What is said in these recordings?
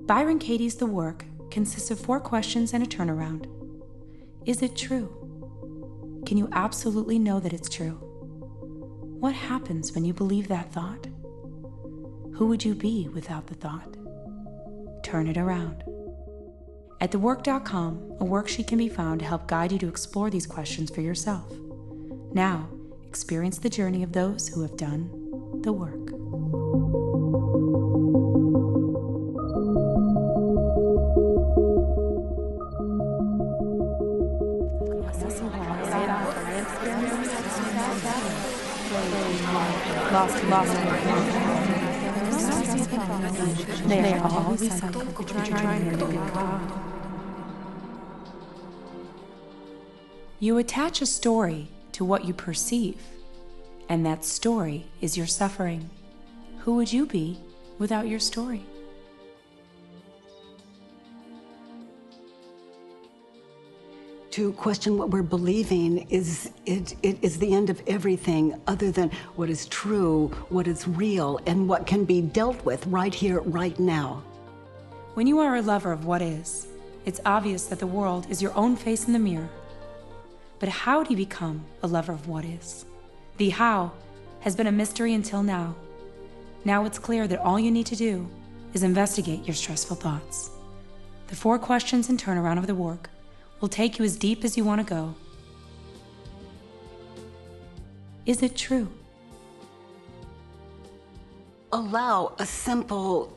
Byron Katie's The Work consists of 4 questions and a turnaround. Is it true? Can you absolutely know that it's true? What happens when you believe that thought? Who would you be without the thought? Turn it around. At thework.com, a worksheet can be found to help guide you to explore these questions for yourself. Now, experience the journey of those who have done the work. Lost. They are all recycled. You attach a story to what you perceive, and that story is your suffering. Who would you be without your story? To question what we're believing is the end of everything other than what is true, what is real, and what can be dealt with right here, right now. When you are a lover of what is, it's obvious that the world is your own face in the mirror. But how do you become a lover of what is? The how has been a mystery until now. Now it's clear that all you need to do is investigate your stressful thoughts. The 4 questions and turnaround of the work will take you as deep as you want to go. Is it true? Allow a simple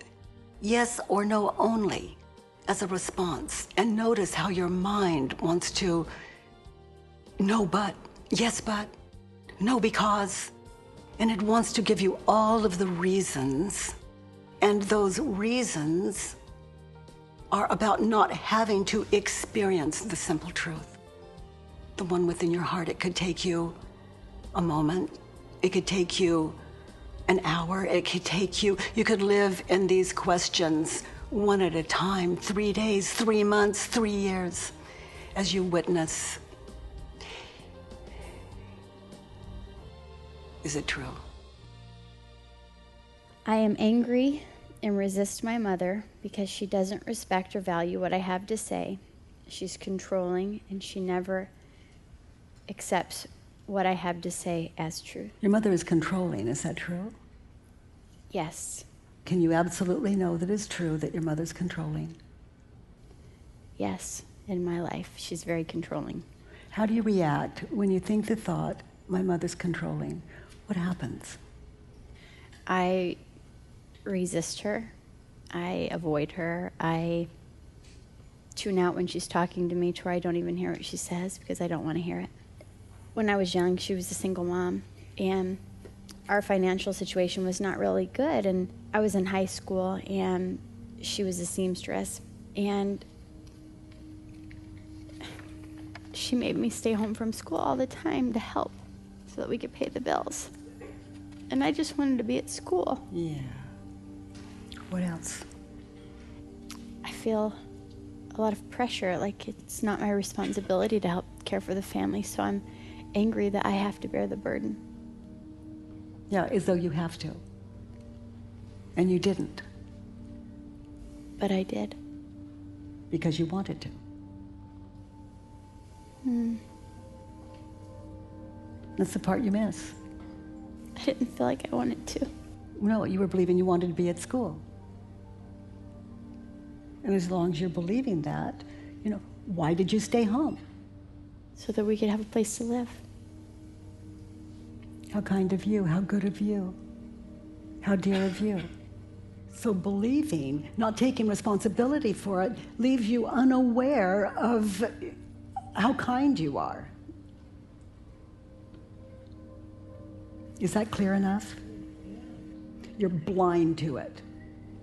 yes or no only as a response, and notice how your mind wants to no but, yes but, no because, and it wants to give you all of the reasons, and those reasons are about not having to experience the simple truth. The one within your heart. It could take you a moment. It could take you an hour. It could take you could live in these questions one at a time, 3 days, 3 months, 3 years, as you witness. Is it true? I am angry and resist my mother because she doesn't respect or value what I have to say. She's controlling, and she never accepts what I have to say as true. Your mother is controlling, is that true? Yes. Can you absolutely know that it's true that your mother's controlling? Yes, in my life, she's very controlling. How do you react when you think the thought, my mother's controlling? What happens? I resist her. I avoid her. I tune out when she's talking to me to where I don't even hear what she says because I don't want to hear it. When I was young, she was a single mom, and our financial situation was not really good. And I was in high school, and she was a seamstress, and she made me stay home from school all the time to help so that we could pay the bills. And I just wanted to be at school. Yeah. What else? I feel a lot of pressure, like it's not my responsibility to help care for the family, so I'm angry that I have to bear the burden. Yeah, as though you have to. And you didn't. But I did. Because you wanted to. That's the part you miss. I didn't feel like I wanted to. No, you were believing you wanted to be at school. And as long as you're believing that, why did you stay home? So that we could have a place to live. How kind of you, how good of you, how dear of you. So believing, not taking responsibility for it, leaves you unaware of how kind you are. Is that clear enough? You're blind to it.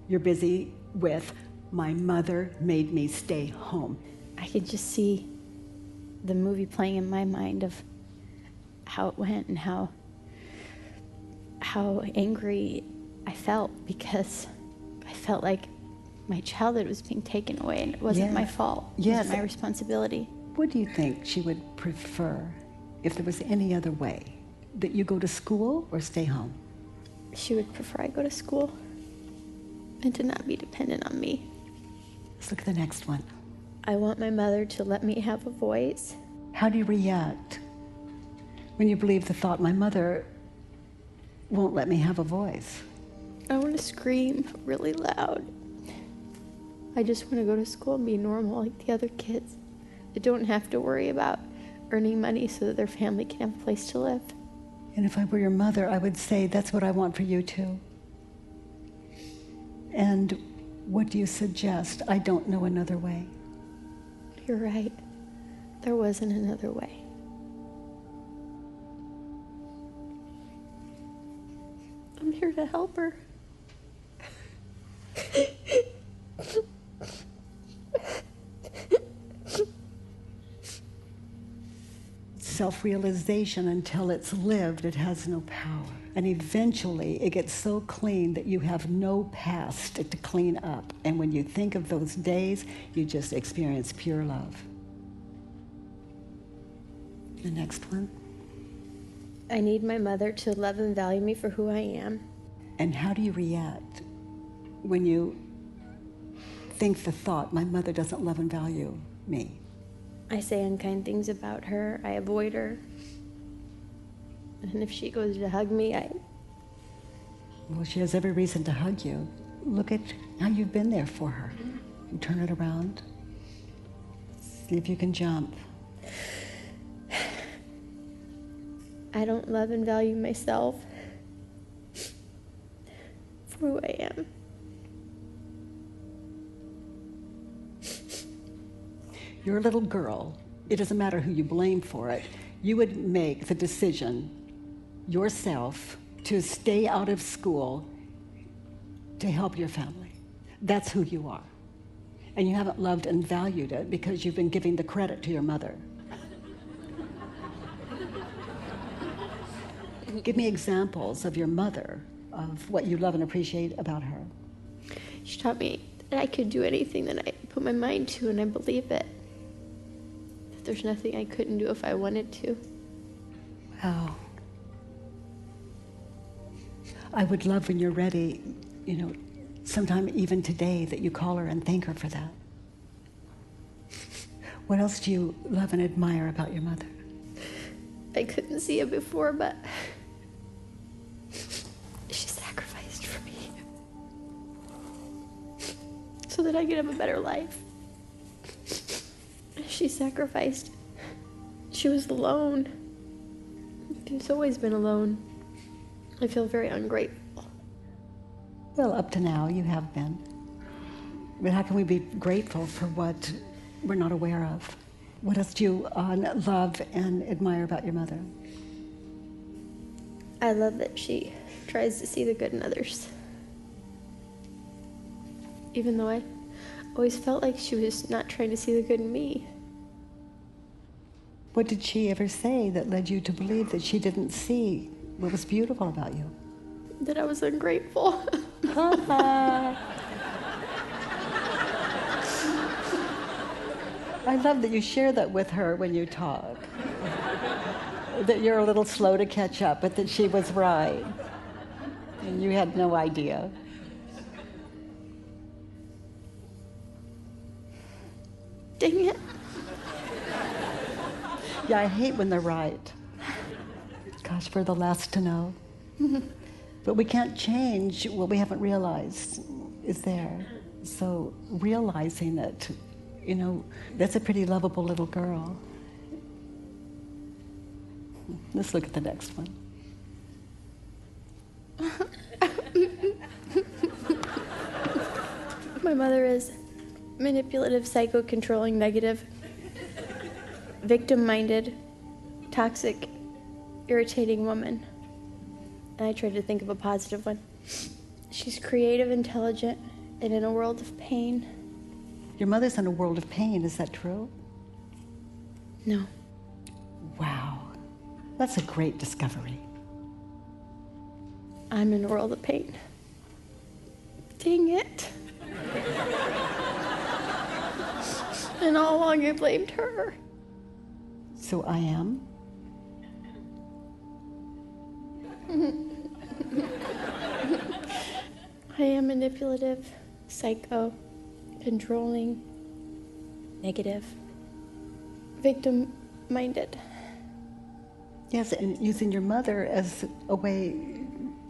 You're busy with, my mother made me stay home. I could just see the movie playing in my mind of how it went and how angry I felt because I felt like my childhood was being taken away and it wasn't my fault. It wasn't my responsibility. What do you think she would prefer if there was any other way? That you go to school or stay home? She would prefer I go to school and to not be dependent on me. Let's look at the next one. I want my mother to let me have a voice. How do you react when you believe the thought, my mother won't let me have a voice? I want to scream really loud. I just want to go to school and be normal like the other kids. They don't have to worry about earning money so that their family can have a place to live. And if I were your mother, I would say, that's what I want for you too. And what do you suggest? I don't know another way. You're right. There wasn't another way. I'm here to help her. Self-realization, until it's lived, it has no power. And eventually it gets so clean that you have no past to clean up. And when you think of those days, you just experience pure love. The next one. I need my mother to love and value me for who I am. And how do you react when you think the thought, my mother doesn't love and value me? I say unkind things about her. I avoid her. And if she goes to hug me, Well, she has every reason to hug you. Look at how you've been there for her. You turn it around. See if you can jump. I don't love and value myself for who I am. You're a little girl. It doesn't matter who you blame for it. You would make the decision yourself to stay out of school to help your family. That's who you are. And you haven't loved and valued it because you've been giving the credit to your mother. Give me examples of your mother, of what you love and appreciate about her. She taught me that I could do anything that I put my mind to, and I believe it. That there's nothing I couldn't do if I wanted to. Wow. I would love when you're ready, sometime even today, that you call her and thank her for that. What else do you love and admire about your mother? I couldn't see it before, but she sacrificed for me so that I could have a better life. She sacrificed. She was alone. She's always been alone. I feel very ungrateful. Well, up to now, you have been. But how can we be grateful for what we're not aware of? What else do you love and admire about your mother? I love that she tries to see the good in others. Even though I always felt like she was not trying to see the good in me. What did she ever say that led you to believe that she didn't see what was beautiful about you? That I was ungrateful. I love that you share that with her when you talk. That you're a little slow to catch up, but that she was right. And you had no idea. Dang it. Yeah, I hate when they're right. Gosh, we're the last to know. But we can't change what we haven't realized is there. So realizing it, that's a pretty lovable little girl. Let's look at the next one. My mother is manipulative, psycho-controlling, negative, victim-minded, toxic, irritating woman. And I tried to think of a positive one. She's creative, intelligent, and in a world of pain. Your mother's in a world of pain, is that true? No. Wow, that's a great discovery. I'm in a world of pain. Dang it. And all along I blamed her. So I am? I am manipulative, psycho, controlling, negative, victim-minded. Yes, and using your mother as a way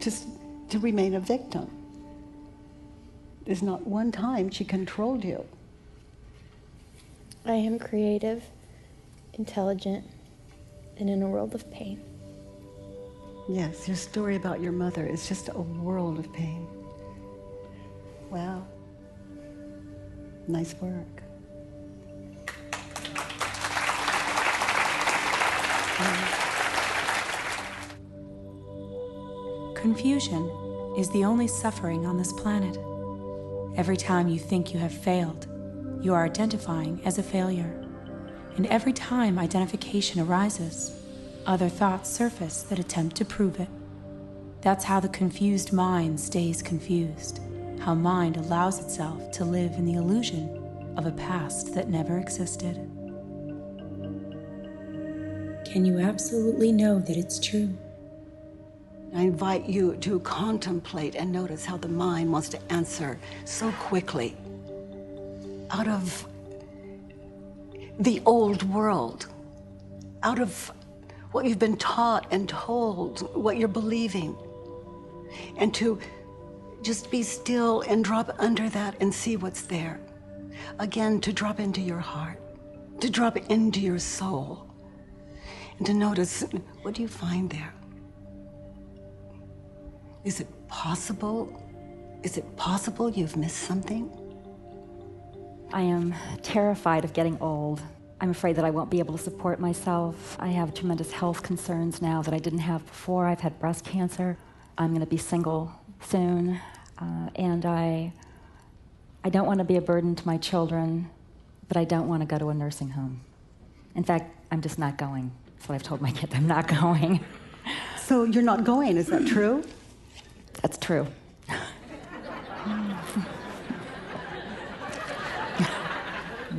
to remain a victim. There's not one time she controlled you. I am creative, intelligent, and in a world of pain. Yes, your story about your mother is just a world of pain. Wow. Nice work. Confusion is the only suffering on this planet. Every time you think you have failed, you are identifying as a failure. And every time identification arises, other thoughts surface that attempt to prove it. That's how the confused mind stays confused, how mind allows itself to live in the illusion of a past that never existed. Can you absolutely know that it's true? I invite you to contemplate and notice how the mind wants to answer so quickly out of the old world, out of what you've been taught and told, what you're believing, and to just be still and drop under that and see what's there. Again, to drop into your heart, to drop into your soul, and to notice, what do you find there? Is it possible? Is it possible you've missed something? I am terrified of getting old. I'm afraid that I won't be able to support myself. I have tremendous health concerns now that I didn't have before. I've had breast cancer. I'm going to be single soon. And I don't want to be a burden to my children, but I don't want to go to a nursing home. In fact, I'm just not going. That's what I've told my kids. I'm not going. So you're not going, is that true? That's true.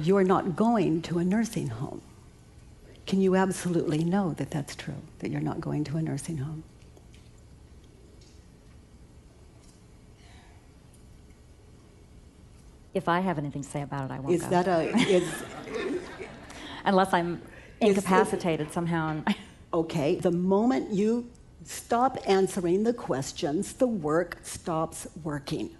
You're not going to a nursing home. Can you absolutely know that that's true, that you're not going to a nursing home? If I have anything to say about it, I won't Is go. that Unless I'm incapacitated somehow. Okay, the moment you stop answering the questions, the work stops working.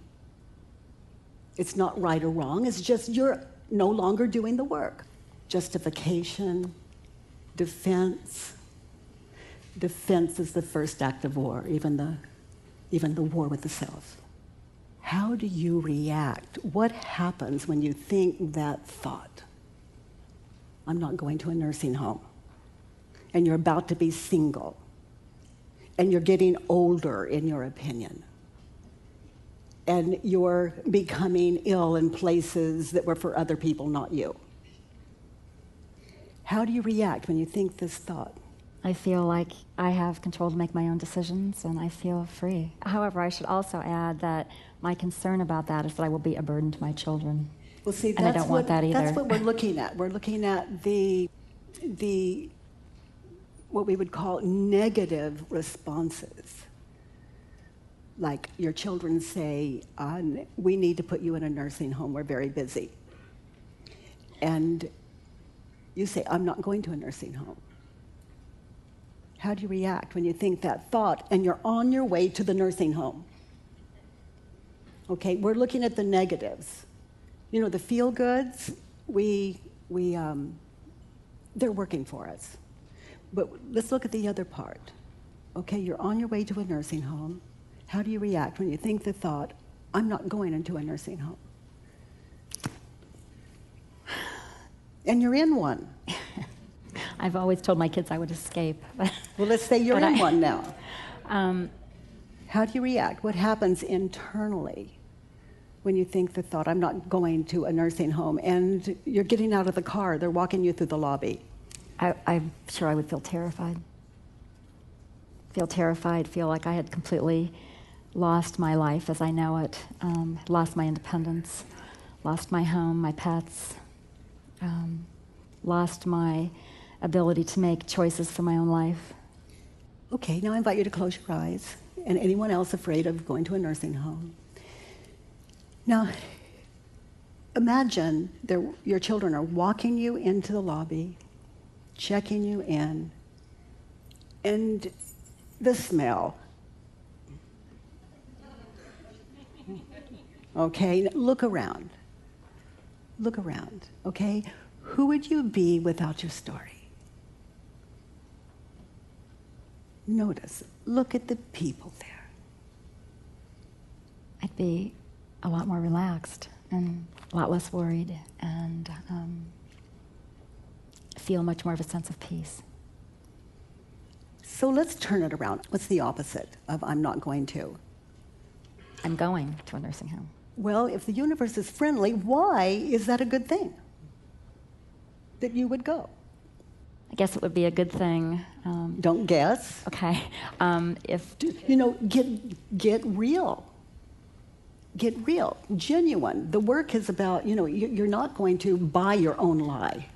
It's not right or wrong, it's just you're no longer doing the work. Justification, defense. Defense is the first act of war, even the war with the self. How do you react? What happens when you think that thought? I'm not going to a nursing home. And you're about to be single. And you're getting older, in your opinion. And you're becoming ill in places that were for other people, not you. How do you react when you think this thought? I feel like I have control to make my own decisions, and I feel free. However, I should also add that my concern about that is that I will be a burden to my children. Well, see, and I don't want that either. That's what we're looking at. We're looking at the what we would call negative responses. Like your children say, we need to put you in a nursing home, we're very busy. And you say, I'm not going to a nursing home. How do you react when you think that thought and you're on your way to the nursing home? Okay, we're looking at the negatives. You know, the feel-goods, they're working for us. But let's look at the other part. Okay, you're on your way to a nursing home. How do you react when you think the thought, I'm not going into a nursing home? And you're in one. I've always told my kids I would escape. Well, let's say you're in one now. How do you react? What happens internally when you think the thought, I'm not going to a nursing home, and you're getting out of the car, they're walking you through the lobby? I'm sure I would feel terrified. Feel like I had completely lost my life as I know it, lost my independence, lost my home, my pets, lost my ability to make choices for my own life. Okay, now I invite you to close your eyes, and anyone else afraid of going to a nursing home. Now, imagine your children are walking you into the lobby, checking you in, and the smell. Okay, look around. Look around, okay? Who would you be without your story? Notice, look at the people there. I'd be a lot more relaxed and a lot less worried and feel much more of a sense of peace. So let's turn it around. What's the opposite of I'm not going to? I'm going to a nursing home. Well, if the universe is friendly, why is that a good thing? That you would go? I guess it would be a good thing. Don't guess. Okay. If Get real. Get real, genuine. The work is about, you're not going to buy your own lie.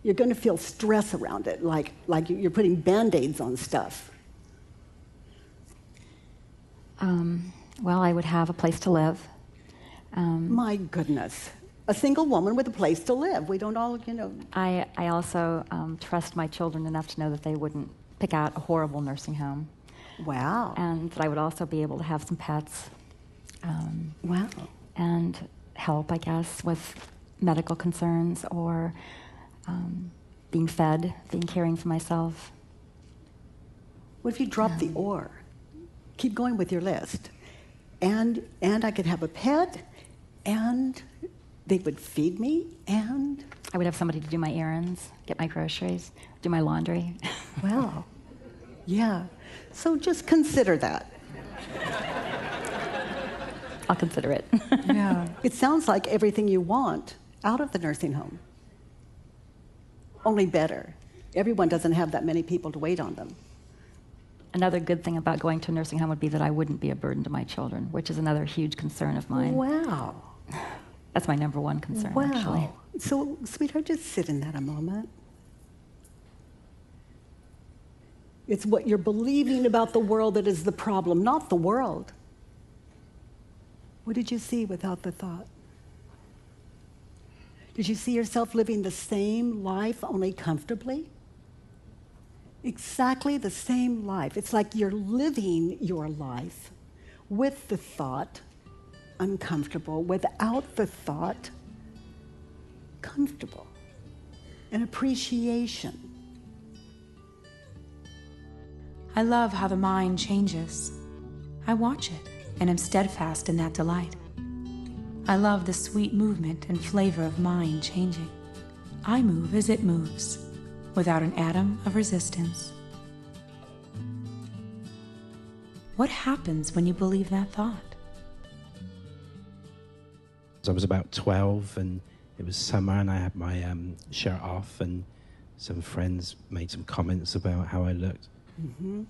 You're going to feel stress around it, like you're putting Band-Aids on stuff. Well, I would have a place to live. My goodness. A single woman with a place to live. We don't all, I also trust my children enough to know that they wouldn't pick out a horrible nursing home. Wow. And that I would also be able to have some pets. Wow. And help, I guess, with medical concerns or being fed, caring for myself. What if you drop the or? Keep going with your list. And I could have a pet, and they would feed me, and... I would have somebody to do my errands, get my groceries, do my laundry. Wow. Yeah. So just consider that. I'll consider it. Yeah. It sounds like everything you want out of the nursing home. Only better. Everyone doesn't have that many people to wait on them. Another good thing about going to a nursing home would be that I wouldn't be a burden to my children, which is another huge concern of mine. Wow. That's my number one concern, Wow. actually. So, sweetheart, just sit in that a moment. It's what you're believing about the world that is the problem, not the world. What did you see without the thought? Did you see yourself living the same life, only comfortably? Exactly the same life. It's like you're living your life with the thought, uncomfortable, without the thought, comfortable. An appreciation. I love how the mind changes. I watch it and am steadfast in that delight. I love the sweet movement and flavor of mind changing. I move as it moves, without an atom of resistance. What happens when you believe that thought? I was about 12 and it was summer and I had my shirt off and some friends made some comments about how I looked. Mm-hmm.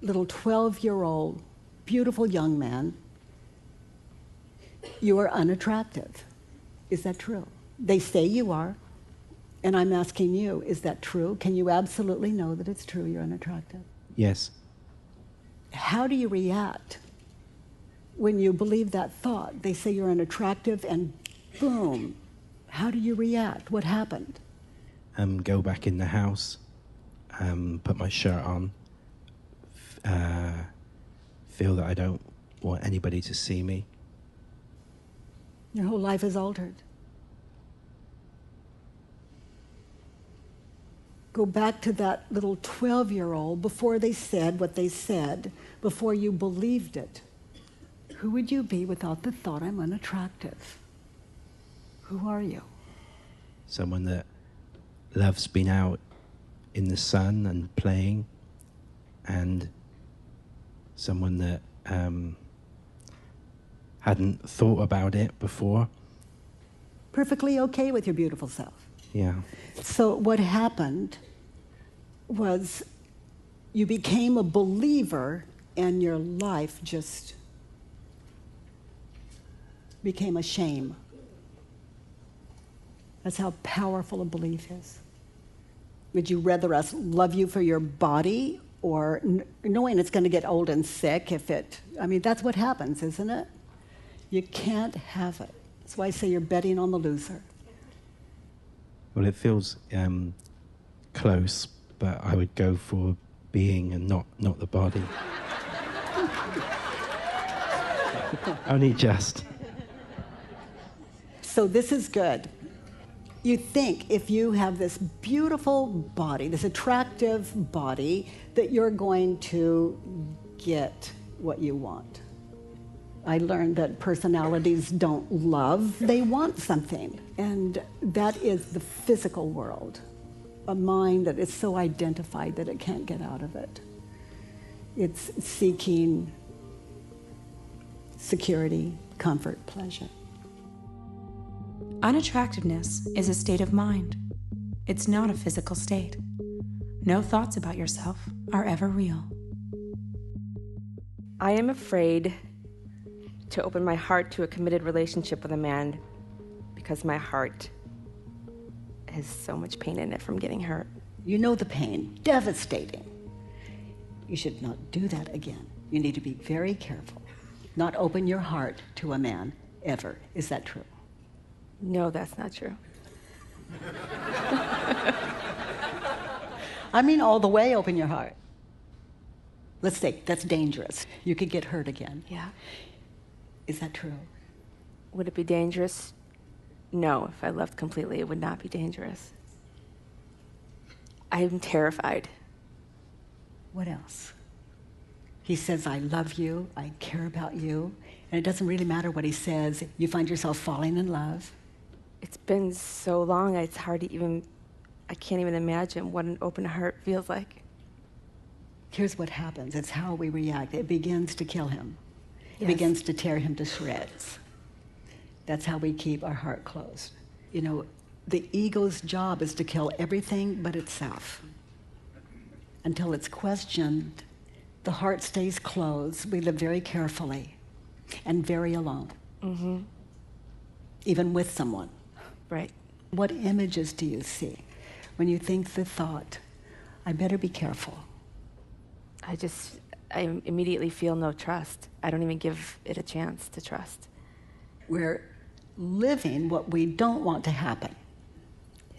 Little 12-year-old, beautiful young man. You are unattractive. Is that true? They say you are. And I'm asking you, is that true? Can you absolutely know that it's true you're unattractive? Yes. How do you react when you believe that thought? They say you're unattractive and boom. How do you react? What happened? Go back in the house, put my shirt on, feel that I don't want anybody to see me. Your whole life is altered. Go back to that little 12-year-old before they said what they said, before you believed it. Who would you be without the thought, I'm unattractive? Who are you? Someone that loves being out in the sun and playing, and someone that hadn't thought about it before. Perfectly okay with your beautiful self. Yeah. So what happened was you became a believer and your life just became a shame. That's how powerful a belief is. Would you rather us love you for your body or knowing it's going to get old and sick if it... I mean, that's what happens, isn't it? You can't have it. That's why I say you're betting on the loser. Well, it feels close, but I would go for being and not the body. Only just. So this is good. You think if you have this beautiful body, this attractive body, that you're going to get what you want. I learned that personalities don't love, they want something. And that is the physical world. A mind that is so identified that it can't get out of it. It's seeking security, comfort, pleasure. Unattractiveness is a state of mind. It's not a physical state. No thoughts about yourself are ever real. I am afraid to open my heart to a committed relationship with a man because my heart has so much pain in it from getting hurt. You know the pain, devastating. You should not do that again. You need to be very careful. Not open your heart to a man, ever. Is that true? No, that's not true. I mean all the way open your heart. Let's say that's dangerous. You could get hurt again. Yeah. Is that true? Would it be dangerous? No, if I loved completely, it would not be dangerous. I'm terrified. What else? He says, I love you, I care about you, and it doesn't really matter what he says. You find yourself falling in love. It's been so long, it's hard to even, I can't even imagine what an open heart feels like. Here's what happens. It's how we react. It begins to kill him. It Yes. begins to tear him to shreds. That's how we keep our heart closed. You know, the ego's job is to kill everything but itself. Until it's questioned, the heart stays closed. We live very carefully and very alone. Mm-hmm. Even with someone. Right. What images do you see when you think the thought, I better be careful? I immediately feel no trust. I don't even give it a chance to trust. We're living what we don't want to happen.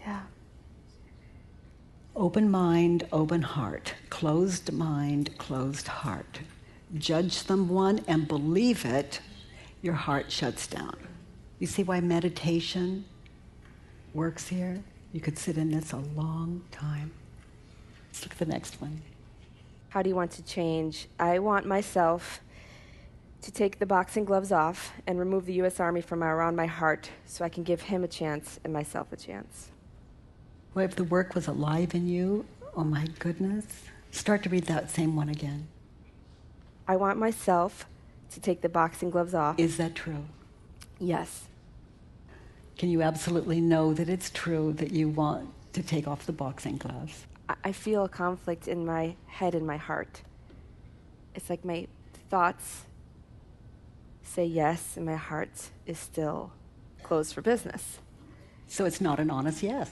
Yeah. Open mind, open heart. Closed mind, closed heart. Judge someone and believe it, your heart shuts down. You see why meditation works here? You could sit in this a long time. Let's look at the next one. How do you want to change? I want myself to take the boxing gloves off and remove the U.S. Army from around my heart so I can give him a chance and myself a chance. Well, if the work was alive in you, oh my goodness. Start to read that same one again. I want myself to take the boxing gloves off. Is that true? Yes. Can you absolutely know that it's true that you want to take off the boxing gloves? I feel a conflict in my head and my heart. It's like my thoughts say yes, and my heart is still closed for business. So it's not an honest yes.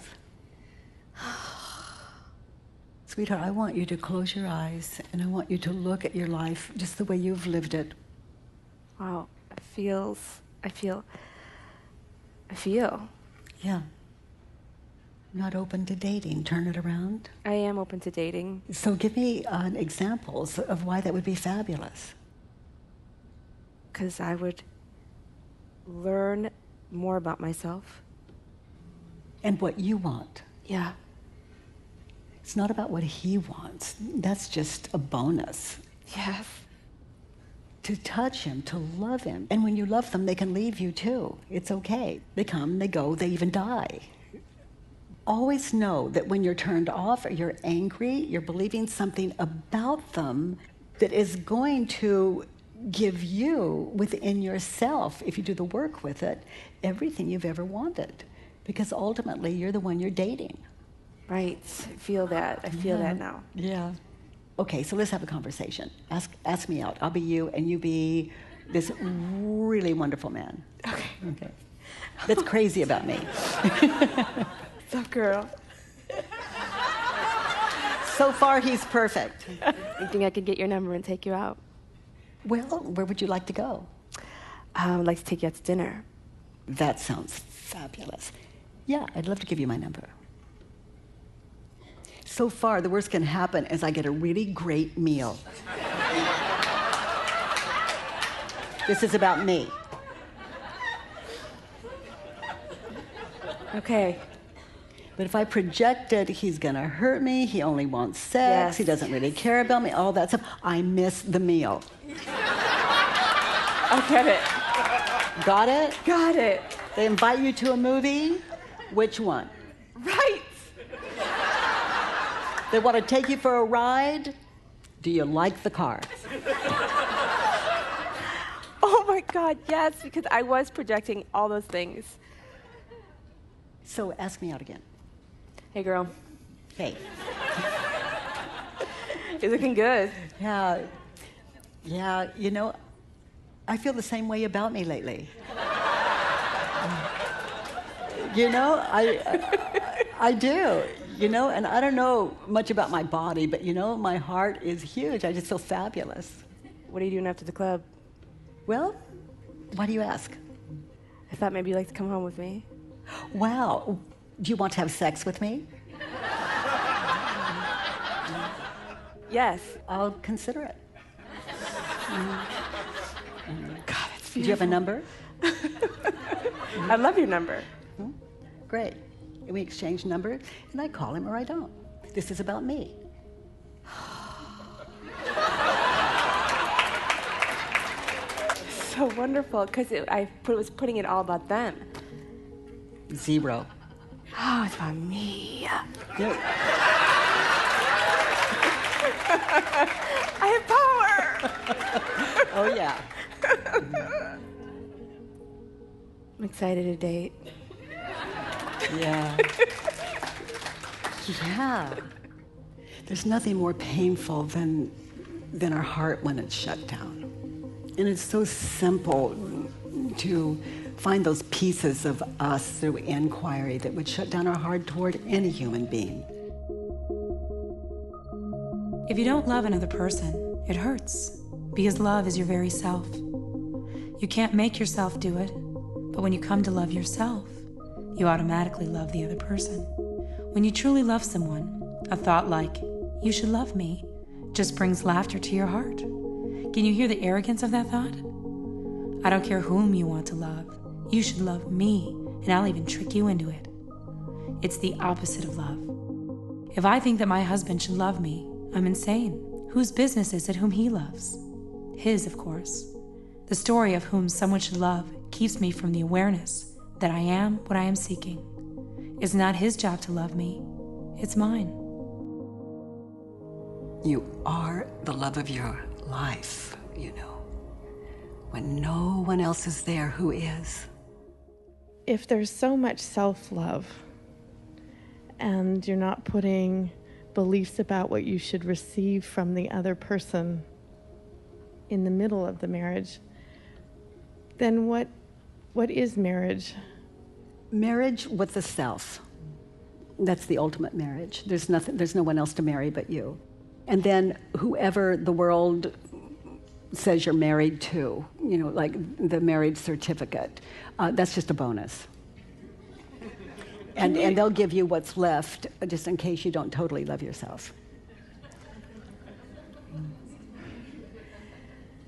Sweetheart, I want you to close your eyes and I want you to look at your life just the way you've lived it. Wow, I feel. Yeah. Not open to dating. Turn it around. I am open to dating. So give me examples of why that would be fabulous. Because I would learn more about myself. And what you want. Yeah. It's not about what he wants. That's just a bonus. Yes. To touch him, to love him. And when you love them, they can leave you too. It's okay. They come, they go, they even die. Always know that when you're turned off or you're angry, you're believing something about them that is going to give you within yourself, if you do the work with it, everything you've ever wanted. Because ultimately, you're the one you're dating. Right. I feel that. I feel that now. Yeah. Okay, so let's have a conversation. Ask me out. I'll be you, and you be this really wonderful man. Okay. That's crazy about me. What's up, girl? So far, he's perfect. You think I could get your number and take you out? Well, where would you like to go? I would like to take you out to dinner. That sounds fabulous. Yeah, I'd love to give you my number. So far, the worst can happen is I get a really great meal. This is about me. Okay. But if I projected, he's gonna hurt me, he only wants sex, Yes. he doesn't really care about me, all that stuff, I miss the meal. I get it. Got it? Got it. They invite you to a movie, which one? Right. They want to take you for a ride, do you like the car? Oh my God, yes, because I was projecting all those things. So ask me out again. Hey, girl. Hey. You're looking good. Yeah, you know, I feel the same way about me lately. You know, I do, you know, and I don't know much about my body, but you know, my heart is huge. I just feel fabulous. What are you doing after the club? Well, why do you ask? I thought maybe you'd like to come home with me. Wow, do you want to have sex with me? Yes. I'll consider it. God, it's Do you have a number? I love your number. Great. And we exchange numbers, and I call him or I don't. This is about me. So wonderful, because I was putting it all about them. 0. Oh, it's about me. Yeah. I have power. Oh, yeah. I'm excited to date. Yeah. Yeah. There's nothing more painful than our heart when it's shut down. And it's so simple to find those pieces of us through inquiry that would shut down our heart toward any human being. If you don't love another person, it hurts, because love is your very self. You can't make yourself do it, but when you come to love yourself, you automatically love the other person. When you truly love someone, a thought like, "You should love me," just brings laughter to your heart. Can you hear the arrogance of that thought? I don't care whom you want to love. You should love me, and I'll even trick you into it. It's the opposite of love. If I think that my husband should love me, I'm insane. Whose business is it whom he loves? His, of course. The story of whom someone should love keeps me from the awareness that I am what I am seeking. It's not his job to love me. It's mine. You are the love of your life, you know. When no one else is there, who is? If there's so much self-love and you're not putting beliefs about what you should receive from the other person in the middle of the marriage, then what is marriage? Marriage with the self. That's the ultimate marriage. There's no one else to marry but you. And then whoever the world says you're married to, you know, like the marriage certificate, that's just a bonus. And they'll give you what's left just in case you don't totally love yourself.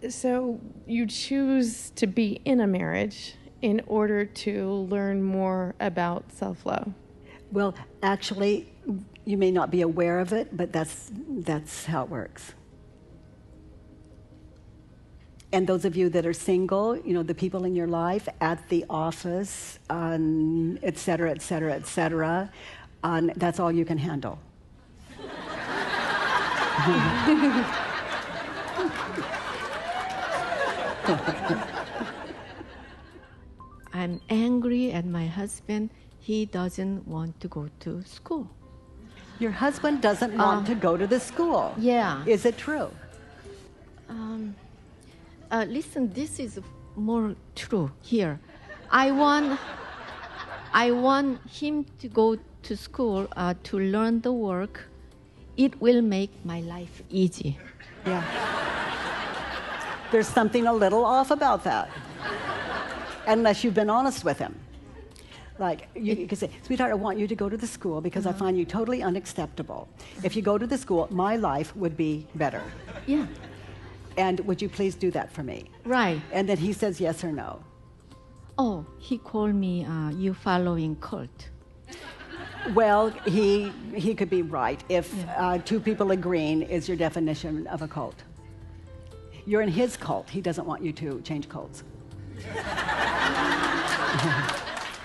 So you choose to be in a marriage in order to learn more about self-love. Well, actually, you may not be aware of it, but that's how it works. And those of you that are single, you know, the people in your life, at the office, et cetera, et cetera, et cetera, that's all you can handle. I'm angry at my husband. He doesn't want to go to school. Your husband doesn't want to go to the school. Yeah. Is it true? Listen, this is more true here. I want him to go to school to learn the work. It will make my life easy. Yeah. There's something a little off about that. unless you've been honest with him. Like, you could say, sweetheart, I want you to go to the school because I find you totally unacceptable. If you go to the school, my life would be better. Yeah. And would you please do that for me? Right. And then he says yes or no. Oh, he called me you following cult. Well, he could be right if two people agreeing is your definition of a cult. You're in his cult. He doesn't want you to change cults.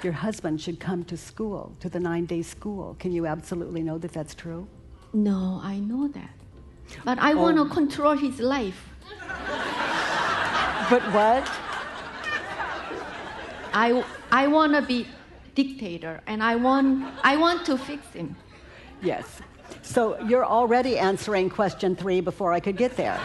Your husband should come to school, to the 9-day school. Can you absolutely know that that's true? No, I know that. But I want to control his life. But what? I want to be dictator, and I want to fix him. Yes. So you're already answering question 3 before I could get there.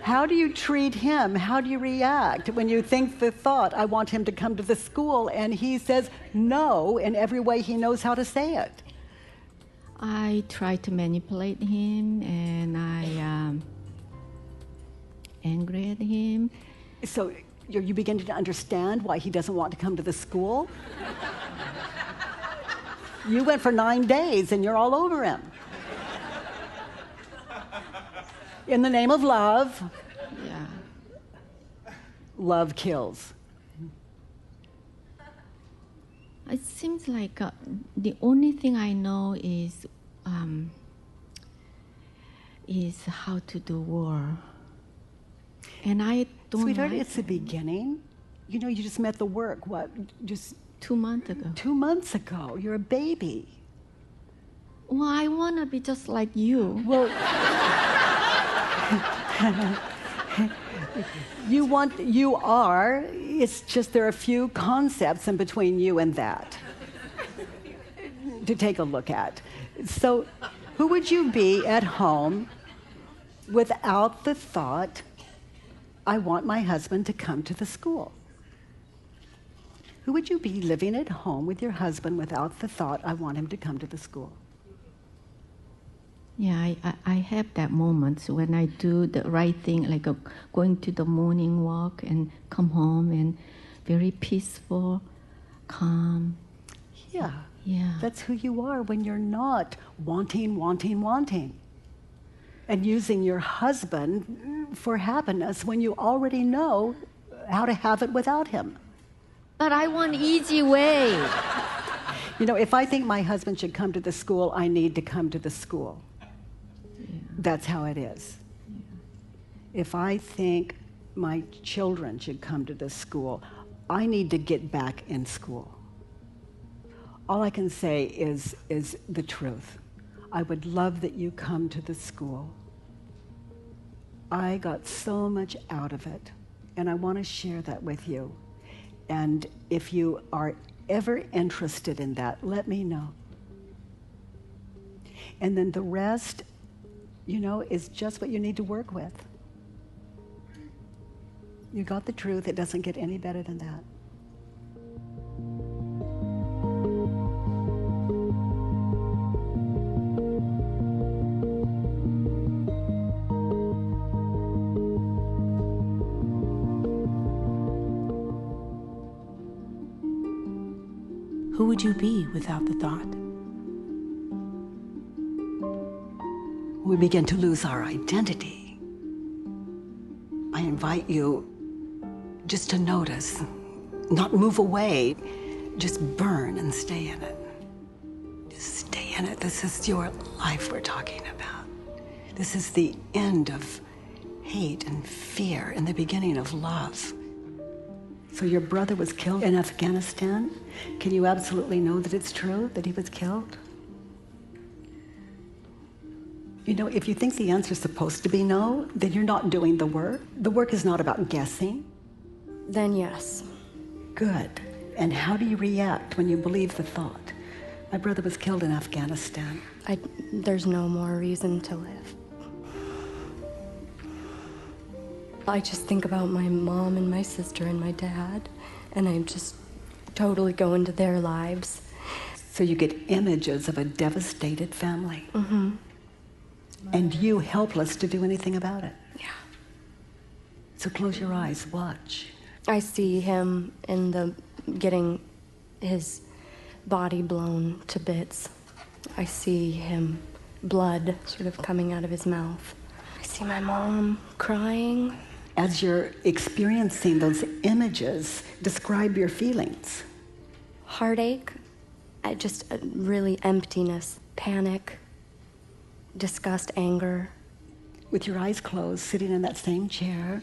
How do you treat him? How do you react when you think the thought, I want him to come to the school, and he says no in every way he knows how to say it? I try to manipulate him, and I angry at him. So you begin to understand why he doesn't want to come to the school? You went for 9 days, and you're all over him. In the name of love. Yeah. Love kills. It seems like the only thing I know is how to do war. And I don't Sweetheart, like it's the beginning. You know, you just met the work, what, just 2 months ago. 2 months ago. You're a baby. Well, I want to be just like you. Well, you are. It's just there are a few concepts in between you and that to take a look at. So, who would you be at home without the thought, I want my husband to come to the school? Who would you be living at home with your husband without the thought, I want him to come to the school? Yeah, I have that moment when I do the right thing, like going to the morning walk and come home and very peaceful, calm. Yeah. Yeah. That's who you are when you're not wanting. And using your husband for happiness when you already know how to have it without him. But I want easy way. You know, if I think my husband should come to the school, I need to come to the school. That's how it is. If I think my children should come to this school, I need to get back in school. All I can say is the truth. I would love that you come to the school. I got so much out of it, and I want to share that with you. And if you are ever interested in that, let me know. And then the rest, you know, is just what you need to work with. You got the truth. It doesn't get any better than that. Who would you be without the thought? We begin to lose our identity. I invite you just to notice, not move away, just burn and stay in it. Just stay in it. This is your life we're talking about. This is the end of hate and fear and the beginning of love. So your brother was killed in Afghanistan? Can you absolutely know that it's true that he was killed? You know, if you think the answer is supposed to be no, then you're not doing the work. The work is not about guessing. Then yes. Good. And how do you react when you believe the thought? My brother was killed in Afghanistan. There's no more reason to live. I just think about my mom and my sister and my dad, and I just totally go into their lives. So you get images of a devastated family. Mm-hmm. And you helpless to do anything about it. Yeah. So close your eyes, watch. I see him getting his body blown to bits. I see him, blood sort of coming out of his mouth. I see my mom crying. As you're experiencing those images, describe your feelings. Heartache, just really emptiness, panic, disgust, anger. With your eyes closed, sitting in that same chair,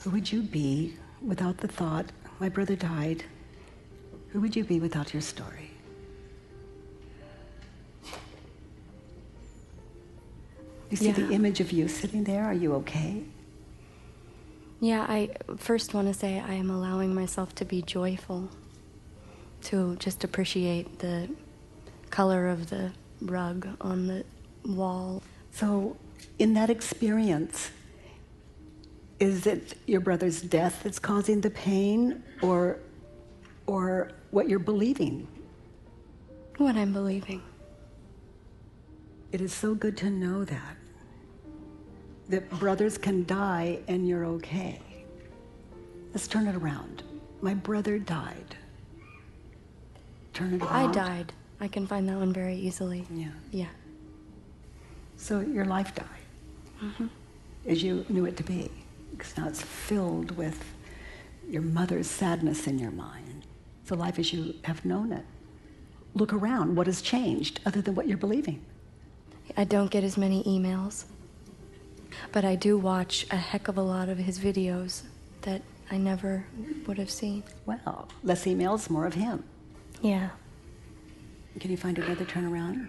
who would you be without the thought, my brother died? Who would you be without your story? You see the image of you sitting there? Are you okay? Yeah, I first want to say I am allowing myself to be joyful, to just appreciate the color of the rug on the wall. So, in that experience, is it your brother's death that's causing the pain, or what you're believing? What I'm believing. It is so good to know that brothers can die and you're okay. Let's turn it around. My brother died. Turn it around. I died. I can find that one very easily. Yeah. Yeah. So your life died, as you knew it to be, because now it's filled with your mother's sadness in your mind. So life as you have known it. Look around. What has changed other than what you're believing? I don't get as many emails, but I do watch a heck of a lot of his videos that I never would have seen. Well, less emails, more of him. Yeah. Can you find another turnaround?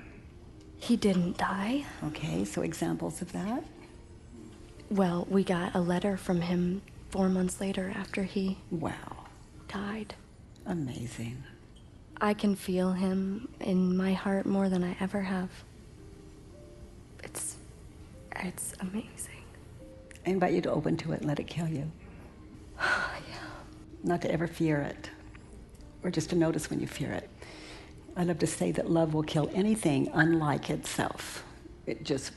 He didn't die. Okay, so examples of that? Well, we got a letter from him 4 months later after he Wow. died. Amazing. I can feel him in my heart more than I ever have. It's amazing. I invite you to open to it and let it kill you. Yeah. Not to ever fear it, or just to notice when you fear it. I love to say that love will kill anything unlike itself. It just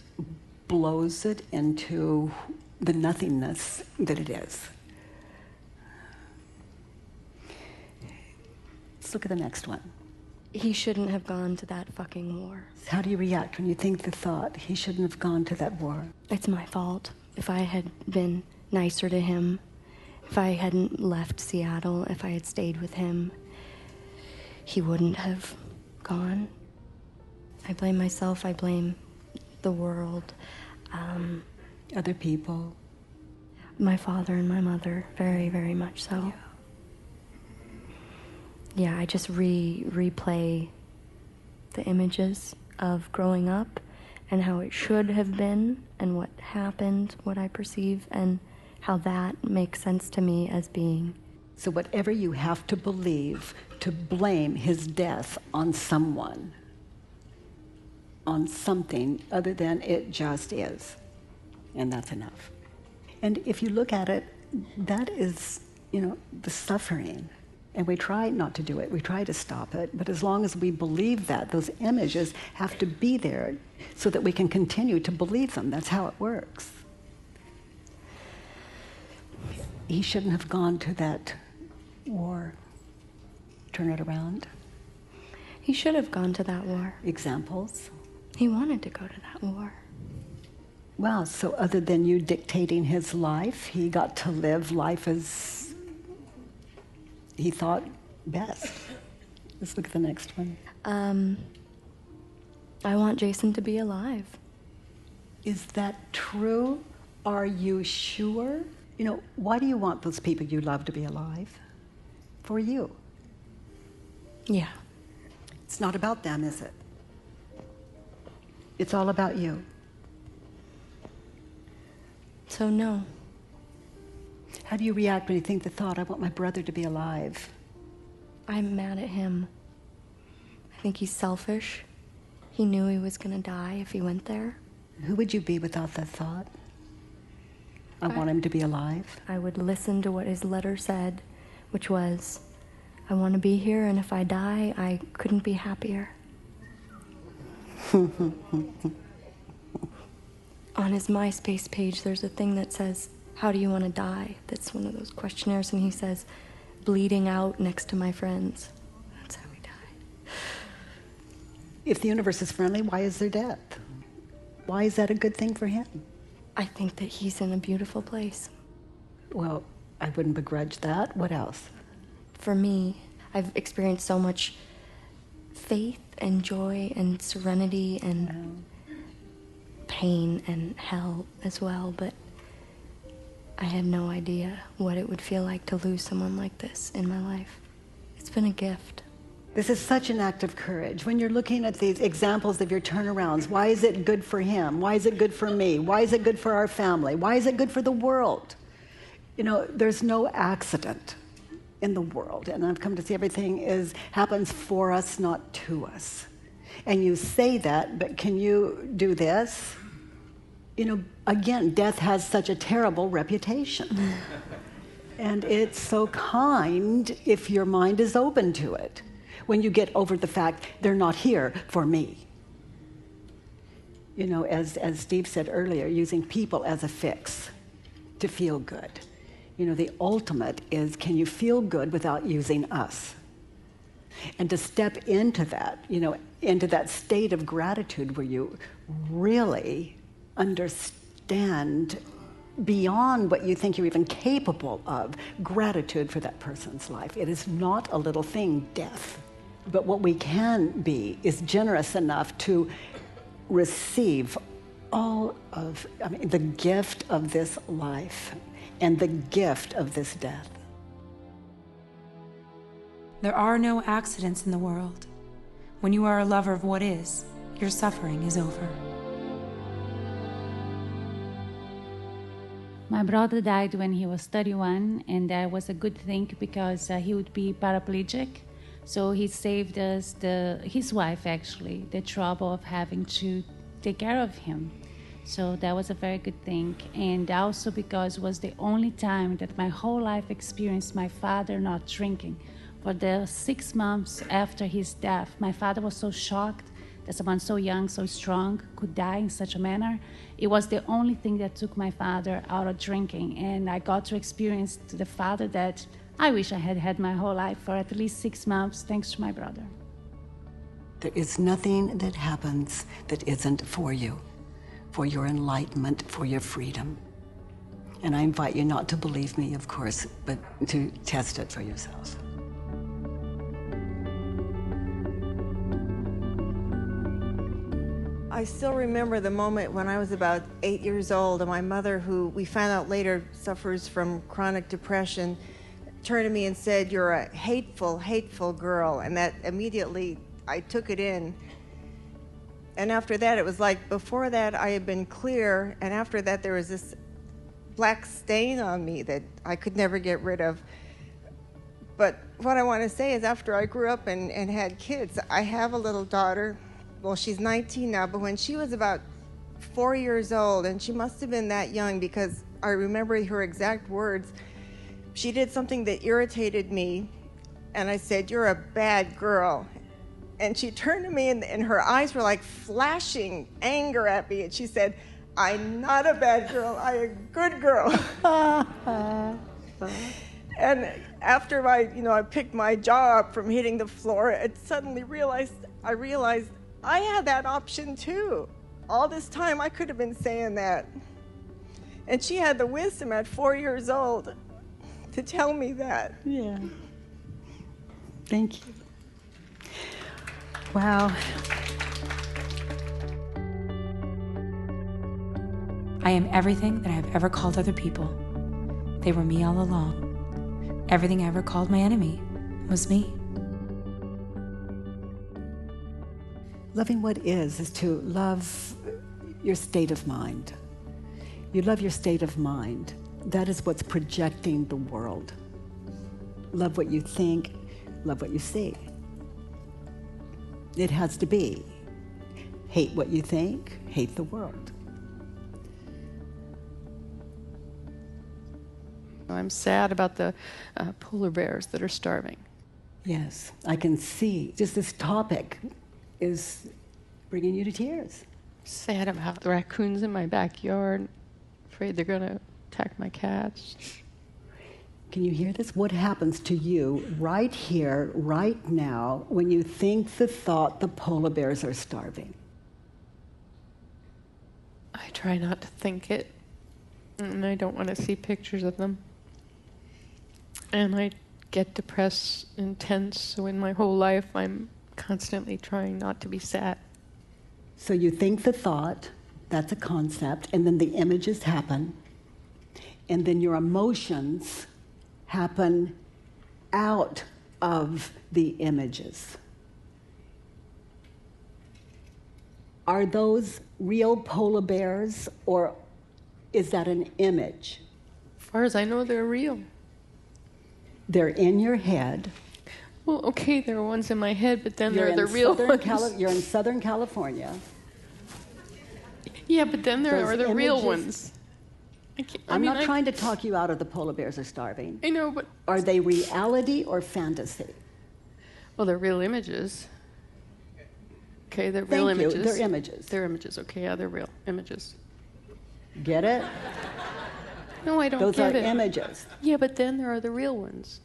blows it into the nothingness that it is. Let's look at the next one. He shouldn't have gone to that fucking war. How do you react when you think the thought, he shouldn't have gone to that war? It's my fault. If I had been nicer to him, if I hadn't left Seattle, if I had stayed with him, he wouldn't have gone. I blame myself, I blame the world. Other people. My father and my mother, very, very much so. Yeah, I just replay the images of growing up and how it should have been and what happened, what I perceive, and how that makes sense to me as being. So whatever you have to believe to blame his death on someone, on something other than it just is, and that's enough. And if you look at it, that is, the suffering. And we try not to do it. We try to stop it. But as long as we believe that, those images have to be there so that we can continue to believe them. That's how it works. He shouldn't have gone to that war. Turn it around. He should have gone to that war. Examples? He wanted to go to that war. Well, so other than you dictating his life, he got to live life as he thought best. Let's look at the next one. I want Jason to be alive. Is that true? Are you sure? Why do you want those people you love to be alive? For you. Yeah. It's not about them, is it? It's all about you. So no. How do you react when you think the thought, I want my brother to be alive? I'm mad at him. I think he's selfish. He knew he was going to die if he went there. Who would you be without that thought? I want him to be alive. I would listen to what his letter said, which was, I want to be here, and if I die, I couldn't be happier. on his MySpace page, there's a thing that says, "How do you want to die?" That's one of those questionnaires, and he says, "Bleeding out next to my friends." That's how he died. If the universe is friendly, why is there death? Why is that a good thing for him? I think that he's in a beautiful place. Well, I wouldn't begrudge that. What else? For me, I've experienced so much faith and joy and serenity and pain and hell as well, but I had no idea what it would feel like to lose someone like this in my life. It's been a gift. This is such an act of courage. When you're looking at these examples of your turnarounds, why is it good for him? Why is it good for me? Why is it good for our family? Why is it good for the world? You know, there's no accident in the world, and I've come to see everything happens for us, not to us. And you say that, but can you do this? You know, again, death has such a terrible reputation. And it's so kind if your mind is open to it. When you get over the fact they're not here for me. You know, as Steve said earlier, using people as a fix to feel good. You know, the ultimate is, can you feel good without using us? And to step into that, you know, into that state of gratitude where you really understand beyond what you think you're even capable of, gratitude for that person's life. It is not a little thing, death. But what we can be is generous enough to receive all of, the gift of this life and the gift of this death. There are no accidents in the world. When you are a lover of what is, your suffering is over. My brother died when he was 31, and that was a good thing because he would be paraplegic. So he saved us, his wife actually, the trouble of having to take care of him. So that was a very good thing. And also because it was the only time that my whole life experienced my father not drinking. For the 6 months after his death, my father was so shocked that someone so young, so strong could die in such a manner. It was the only thing that took my father out of drinking. And I got to experience the father that I wish I had had my whole life for at least 6 months, thanks to my brother. There is nothing that happens that isn't for you, for your enlightenment, for your freedom. And I invite you not to believe me, of course, but to test it for yourself. I still remember the moment when I was about 8 years old, and my mother, who we found out later suffers from chronic depression, turned to me and said, "You're a hateful, hateful girl." And that immediately, I took it in. And after that, it was like, before that, I had been clear, and after that, there was this black stain on me that I could never get rid of. But what I want to say is, after I grew up and had kids, I have a little daughter. Well, she's 19 now, but when she was about 4 years old, and she must have been that young because I remember her exact words, she did something that irritated me, and I said, "You're a bad girl." And she turned to me, and her eyes were like flashing anger at me, and she said, "I'm not a bad girl, I'm a good girl." And after I picked my jaw up from hitting the floor, I suddenly realized I had that option too. All this time I could have been saying that. And she had the wisdom at 4 years old to tell me that. Yeah. Thank you. Wow. I am everything that I have ever called other people. They were me all along. Everything I ever called my enemy was me. Loving what is to love your state of mind. You love your state of mind. That is what's projecting the world. Love what you think, love what you see. It has to be. Hate what you think, hate the world. I'm sad about the polar bears that are starving. Yes, I can see just this topic is bringing you to tears. sad about the raccoons in my backyard. Afraid they're going to attack my cats. Can you hear this? What happens to you right here, right now, when you think the thought the polar bears are starving? I try not to think it, and I don't want to see pictures of them. And I get depressed and tense, so in my whole life I'm constantly trying not to be sad. So you think the thought, that's a concept, and then the images happen, and then your emotions happen out of the images. Are those real polar bears, or is that an image? As far as I know, they're real. They're in your head. Well, okay, there are ones in my head, but then there are the real ones. You're in Southern California. Yeah, but then there are the real images. ones. I'm not trying to talk you out of the polar bears are starving. I know, but... Are they reality or fantasy? Well, they're real images. Okay, they're real images. Thank you, they're images. They're images, okay, yeah, they're real images. Get it? No, I don't Those get are it. images. Yeah, but then there are the real ones.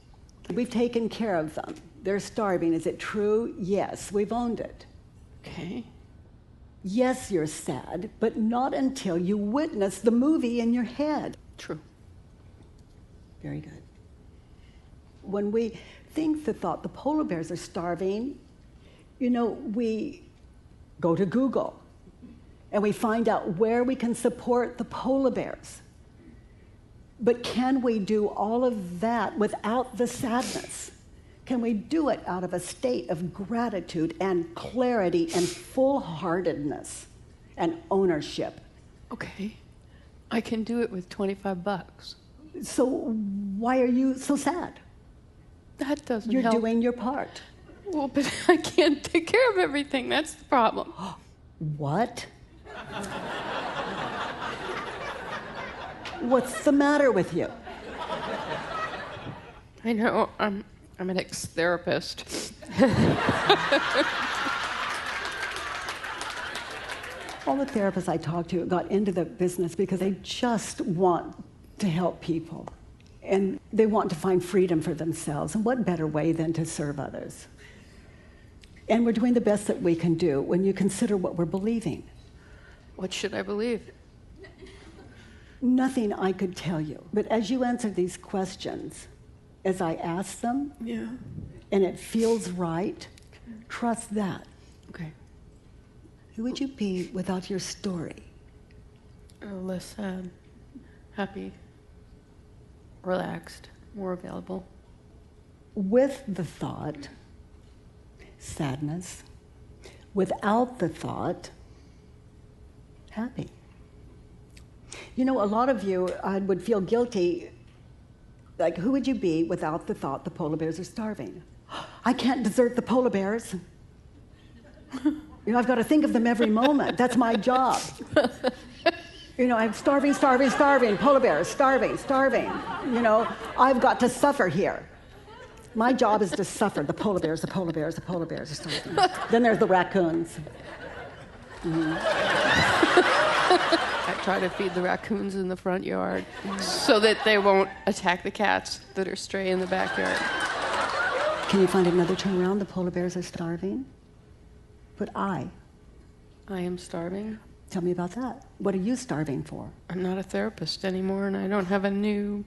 We've taken care of them. They're starving. Is it true? Yes, we've owned it. Okay. Yes, you're sad, but not until you witness the movie in your head. True. Very good. When we think the thought the polar bears are starving, we go to Google and we find out where we can support the polar bears. But can we do all of that without the sadness? Can we do it out of a state of gratitude and clarity and full-heartedness and ownership? Okay. I can do it with $25. So why are you so sad? That doesn't You're help. doing your part. Well, but I can't take care of everything. That's the problem. What? What's the matter with you? I know. I'm an ex-therapist. All the therapists I talked to got into the business because they just want to help people. And they want to find freedom for themselves. And what better way than to serve others? And we're doing the best that we can do when you consider what we're believing. What should I believe? Nothing I could tell you. But as you answer these questions, as I ask them, Yeah. and it feels right, trust that. Okay. Who would you be without your story? Less sad, happy, relaxed, more available. With the thought, sadness. Without the thought, happy. A lot of you would feel guilty. Like, who would you be without the thought the polar bears are starving? I can't desert the polar bears. I've got to think of them every moment. That's my job. I'm starving, polar bears, starving. I've got to suffer here. My job is to suffer. The polar bears are starving. Then there's the raccoons. I try to feed the raccoons in the front yard so that they won't attack the cats that are stray in the backyard. Can you find another turnaround? The polar bears are starving. But I am starving. Tell me about that. What are you starving for? I'm not a therapist anymore, and I don't have a new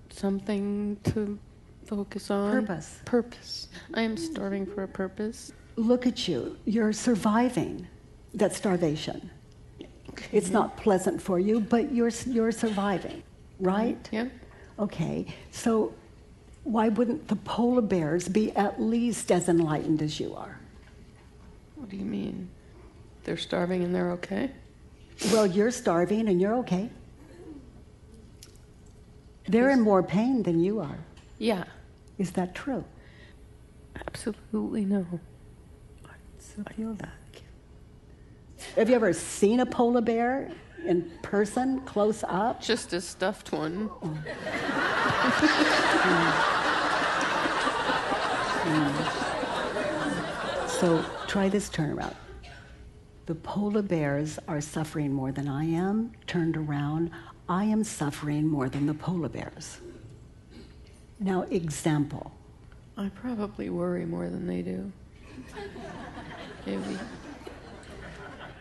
something to focus on. Purpose. I am starving for a purpose. Look at you. You're surviving that starvation. Okay. It's not pleasant for you, but you're surviving, right? Yeah. Okay. So why wouldn't the polar bears be at least as enlightened as you are? What do you mean? They're starving and they're okay? Well, you're starving and you're okay. They're in more pain than you are. Yeah. Is that true? Absolutely no. I feel that. Have you ever seen a polar bear in person, close up? Just a stuffed one. So try this turnaround. The polar bears are suffering more than I am. Turned around, I am suffering more than the polar bears. Now, example. I probably worry more than they do. Maybe.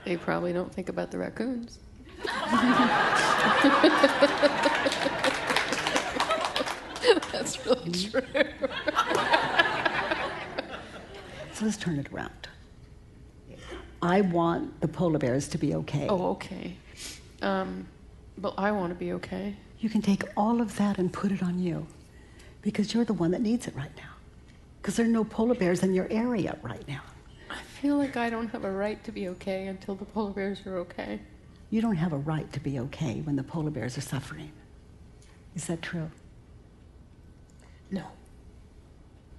They probably don't think about the raccoons. That's really true. So let's turn it around. I want the polar bears to be okay. Oh, okay. But I want to be okay. You can take all of that and put it on you, because you're the one that needs it right now. Because there are no polar bears in your area right now. I feel like I don't have a right to be okay until the polar bears are okay. You don't have a right to be okay when the polar bears are suffering. Is that true? No.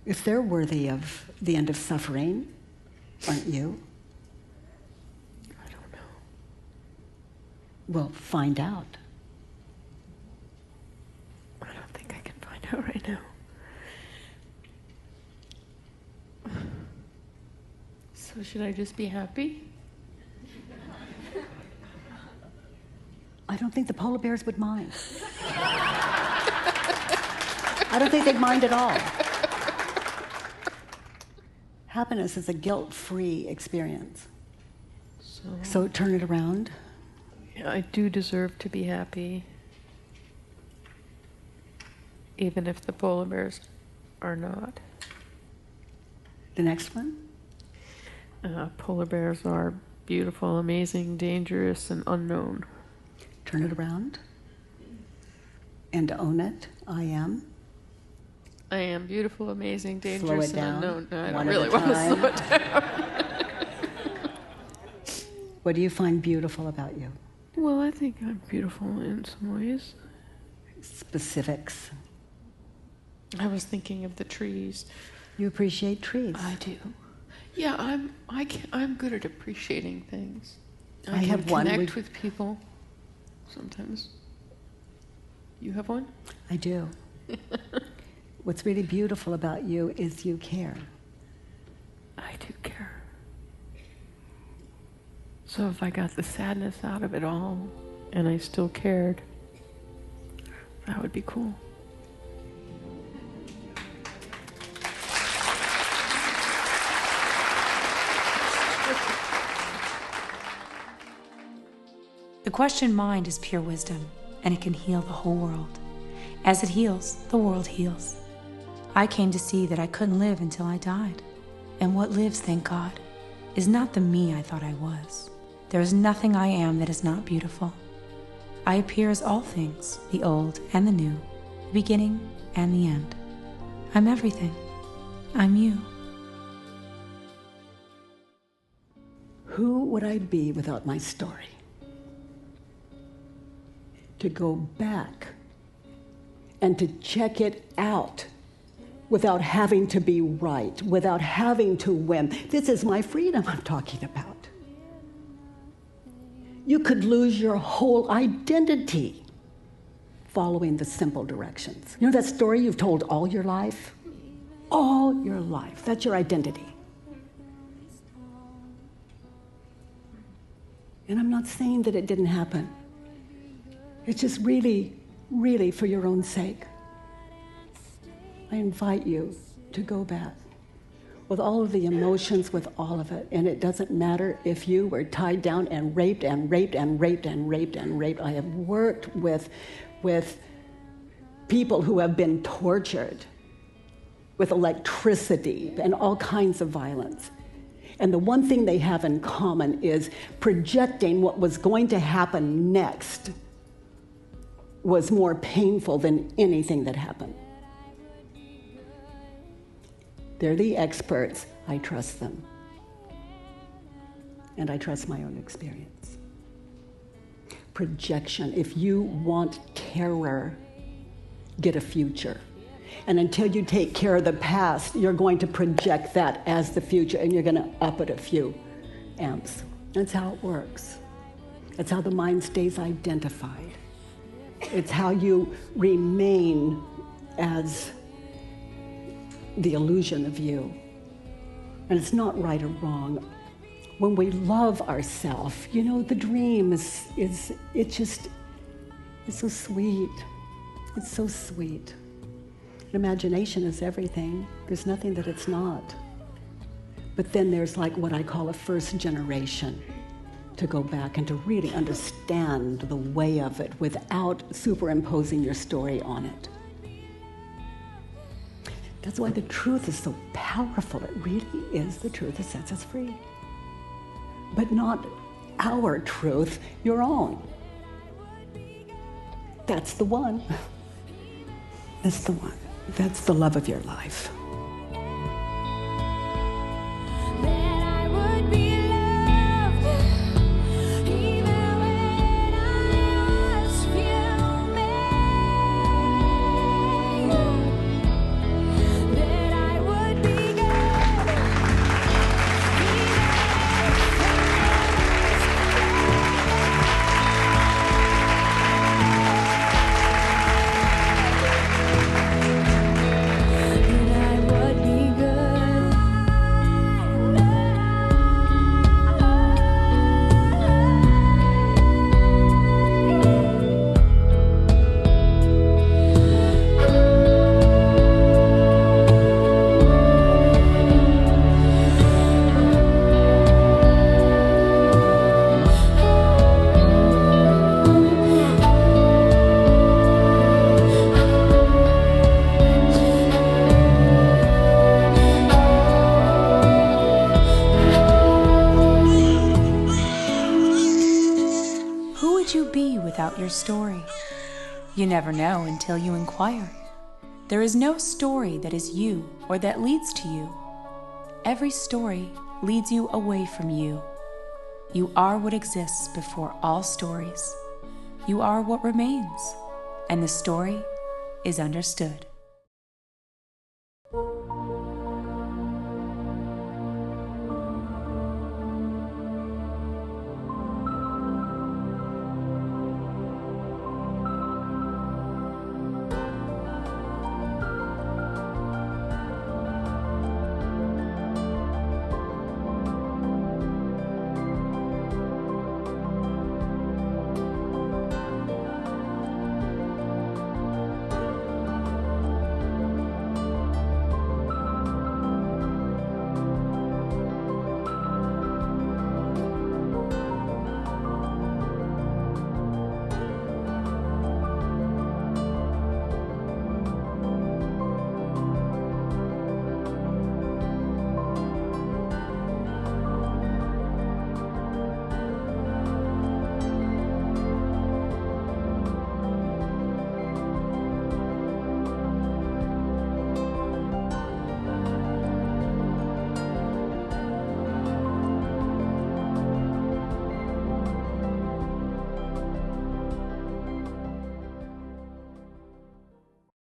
If they're worthy of the end of suffering, aren't you? I don't know. Well, find out. I don't think I can find out right now. So should I just be happy? I don't think the polar bears would mind. I don't think they'd mind at all. Happiness is a guilt-free experience. So turn it around. Yeah, I do deserve to be happy, even if the polar bears are not. The next one? Polar bears are beautiful, amazing, dangerous, and unknown. Turn it around. And own it. I am. I am beautiful, amazing, Slow dangerous, it and down. unknown. No, I One don't at really a want to time. slow it down. What do you find beautiful about you? Well, I think I'm beautiful in some ways. Specifics. I was thinking of the trees. You appreciate trees. I do. Yeah, I'm good at appreciating things. I can have one. connect with people sometimes. You have one? I do. What's really beautiful about you is you care. I do care. So if I got the sadness out of it all and I still cared, that would be cool. The question mind is pure wisdom, and it can heal the whole world. As it heals, the world heals. I came to see that I couldn't live until I died. And what lives, thank God, is not the me I thought I was. There is nothing I am that is not beautiful. I appear as all things, the old and the new, the beginning and the end. I'm everything. I'm you. Who would I be without my story? To go back and to check it out without having to be right, without having to win. This is my freedom I'm talking about. You could lose your whole identity following the simple directions. You know that story you've told all your life? All your life. That's your identity. And I'm not saying that it didn't happen. It's just really, really for your own sake. I invite you to go back with all of the emotions, with all of it. And it doesn't matter if you were tied down and raped and raped and raped and raped and raped. I have worked with people who have been tortured with electricity and all kinds of violence. And the one thing they have in common is projecting what was going to happen next was more painful than anything that happened. They're the experts. I trust them. And I trust my own experience. Projection. If you want terror, get a future. And until you take care of the past, you're going to project that as the future, and you're going to up it a few amps. That's how it works. That's how the mind stays identified. It's how you remain as the illusion of you. And it's not right or wrong. when we love ourselves, you know, the dream it's so sweet. It's so sweet. Imagination is everything. There's nothing that it's not. But then there's like what I call a first generation, to go back and to really understand the way of it without superimposing your story on it. That's why the truth is so powerful. It really is the truth that sets us free. But not our truth, your own. That's the one. That's the one. That's the love of your life. Your story. You never know until you inquire. There is no story that is you or that leads to you. Every story leads you away from you. You are what exists before all stories. You are what remains, and the story is understood.